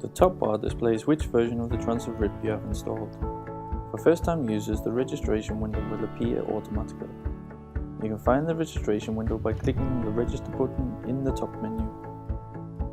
The top bar displays which version of the transfer RIP you have installed. For first-time users, the registration window will appear automatically. You can find the registration window by clicking on the Register button in the top menu.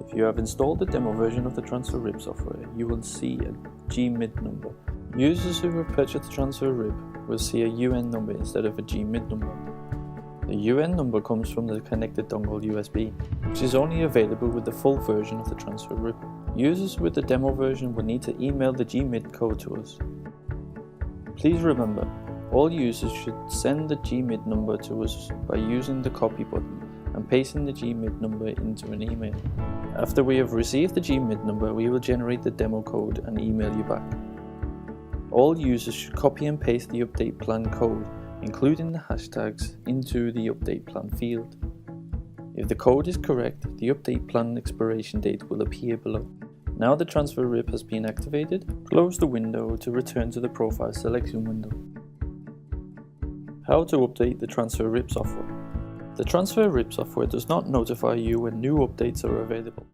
If you have installed the demo version of the transfer RIP software, you will see a GMID number. Users who have purchased the transfer RIP will see a UN number instead of a GMID number. The UN number comes from the connected dongle USB, which is only available with the full version of the transfer RIP. Users with the demo version will need to email the GMID code to us. Please remember, all users should send the GMID number to us by using the copy button and pasting the GMID number into an email. After we have received the GMID number, we will generate the demo code and email you back. All users should copy and paste the update plan code, including the hashtags, into the update plan field. If the code is correct, the update plan expiration date will appear below. Now the transfer RIP has been activated, close the window to return to the profile selection window. How to update the transfer RIP software. The transfer RIP software does not notify you when new updates are available.